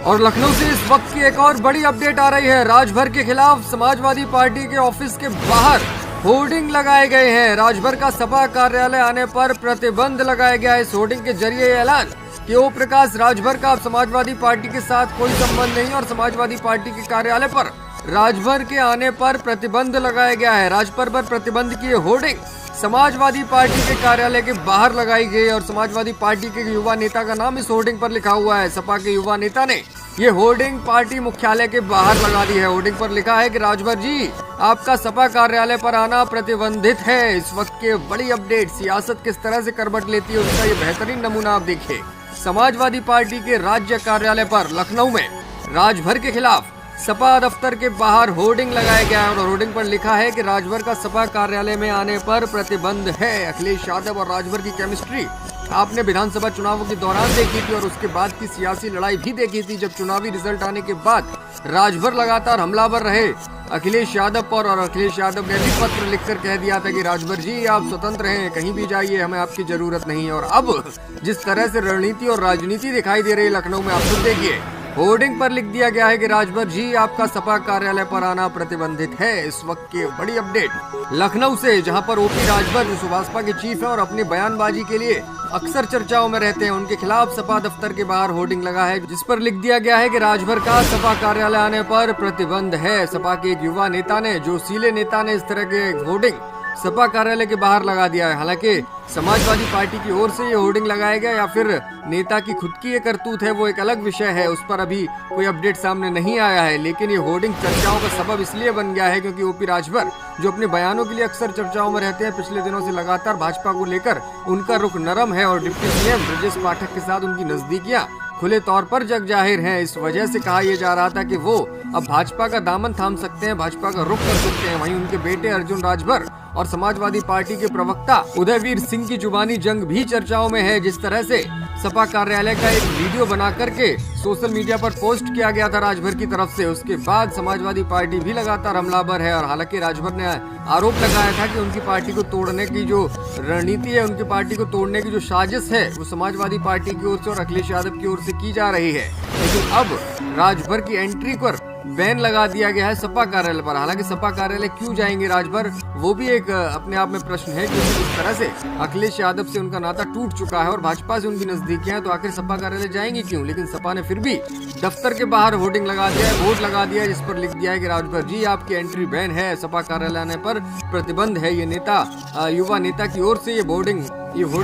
और लखनऊ से इस वक्त की एक और बड़ी अपडेट आ रही है। राजभर के खिलाफ समाजवादी पार्टी के ऑफिस के बाहर होर्डिंग लगाए गए हैं। राजभर का सपा कार्यालय आने पर प्रतिबंध लगाया गया है। इस होर्डिंग के जरिए ऐलान कि ओम प्रकाश राजभर का अब समाजवादी पार्टी के साथ कोई संबंध नहीं और समाजवादी पार्टी के कार्यालय पर राजभर के आने पर प्रतिबंध लगाया गया है। राजभर पर प्रतिबंध की होर्डिंग समाजवादी पार्टी के कार्यालय के बाहर लगाई गई और समाजवादी पार्टी के युवा नेता का नाम इस होर्डिंग पर लिखा हुआ है। सपा के युवा नेता ने ये होर्डिंग पार्टी मुख्यालय के बाहर लगा दी है। होर्डिंग पर लिखा है कि राजभर जी, आपका सपा कार्यालय पर आना प्रतिबंधित है। इस वक्त के बड़ी अपडेट, सियासत किस तरह से करवट लेती है उसका ये बेहतरीन नमूना आप देखिए। समाजवादी पार्टी के राज्य कार्यालय पर लखनऊ में राजभर के खिलाफ सपा दफ्तर के बाहर होर्डिंग लगाया गया है और होर्डिंग पर लिखा है कि राजभर का सपा कार्यालय में आने पर प्रतिबंध है। अखिलेश यादव और राजभर की केमिस्ट्री आपने विधानसभा चुनावों के दौरान देखी थी और उसके बाद की सियासी लड़ाई भी देखी थी, जब चुनावी रिजल्ट आने के बाद राजभर लगातार हमलावर रहे अखिलेश यादव पर और अखिलेश यादव ने भी पत्र लिखकर कह दिया था कि राजभर जी, आप स्वतंत्र हैं, कहीं भी जाइए, हमें आपकी जरूरत नहीं है। और अब जिस तरह से रणनीति और राजनीति दिखाई दे रही है लखनऊ में, आप खुद देखिए। होर्डिंग पर लिख दिया गया है कि राजभर जी, आपका सपा कार्यालय पर आना प्रतिबंधित है। इस वक्त की बड़ी अपडेट लखनऊ से, जहां पर ओपी राजभर जो सुभाषपा के चीफ है और अपनी बयानबाजी के लिए अक्सर चर्चाओं में रहते हैं, उनके खिलाफ सपा दफ्तर के बाहर होर्डिंग लगा है जिस पर लिख दिया गया है कि राजभर का सपा कार्यालय आने पर प्रतिबंध है। सपा के एक युवा नेता ने, जोशीले नेता ने इस तरह के होर्डिंग सपा कार्यालय के बाहर लगा दिया है। हालांकि समाजवादी पार्टी की ओर से ये होर्डिंग लगाया गया या फिर नेता की खुद की ये करतूत है, वो एक अलग विषय है, उस पर अभी कोई अपडेट सामने नहीं आया है। लेकिन ये होर्डिंग चर्चाओं का सबब इसलिए बन गया है क्योंकि ओपी राजभर जो अपने बयानों के लिए अक्सर चर्चाओं में रहते हैं, पिछले दिनों से लगातार भाजपा को लेकर उनका रुख नरम है और डिप्टी सीएम ब्रजेश पाठक के साथ उनकी नजदीकियां खुले तौर पर जग जाहिर हैं। इस वजह से कहा यह जा रहा था कि वो अब भाजपा का दामन थाम सकते हैं, भाजपा का रुख कर सकते हैं। वहीं उनके बेटे अर्जुन राजभर और समाजवादी पार्टी के प्रवक्ता उदयवीर सिंह की जुबानी जंग भी चर्चाओं में है। जिस तरह से सपा कार्यालय का एक वीडियो बना करके सोशल मीडिया पर पोस्ट किया गया था राजभर की तरफ से, उसके बाद समाजवादी पार्टी भी लगातार हमलावर है। और हालांकि राजभर ने आरोप लगाया था कि उनकी पार्टी को तोड़ने की जो रणनीति है, उनकी पार्टी को तोड़ने की जो साजिश है, वो समाजवादी पार्टी की ओर से और अखिलेश यादव की ओर से की जा रही है। लेकिन अब राजभर की एंट्री पर बैन लगा दिया गया है सपा कार्यालय पर। हालांकि सपा कार्यालय क्यों जाएंगे राजभर, वो भी एक अपने आप में प्रश्न है, क्योंकि इस तरह से अखिलेश यादव से उनका नाता टूट चुका है और भाजपा से उनकी नजदीकियां हैं, तो आखिर सपा कार्यालय जाएंगे क्यों। लेकिन सपा ने फिर भी दफ्तर के बाहर होर्डिंग लगा दिया है, बोर्ड लगा दिया है, जिस पर लिख दिया है कि राजभर जी, आपकी एंट्री बैन है, सपा कार्यालय आने पर प्रतिबंध है। ये नेता, युवा नेता की ओर से ये होर्डिंग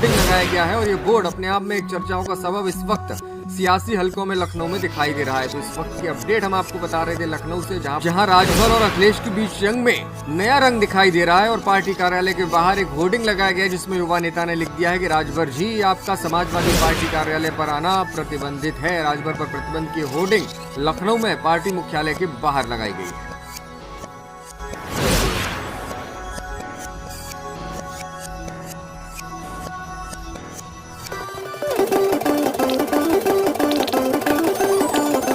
लगाया गया है और ये बोर्ड अपने आप में एक चर्चाओं का सबब इस वक्त सियासी हलकों में लखनऊ में दिखाई दे रहा है। तो इस वक्त की अपडेट हम आपको बता रहे थे लखनऊ से, जहां राजभर और अखिलेश के बीच जंग में नया रंग दिखाई दे रहा है और पार्टी कार्यालय के बाहर एक होर्डिंग लगाया गया है जिसमें युवा नेता ने लिख दिया है कि राजभर जी, आपका समाजवादी पार्टी कार्यालय पर आना प्रतिबंधित है। राजभर पर प्रतिबंध की होर्डिंग लखनऊ में पार्टी मुख्यालय के बाहर लगाई गई है।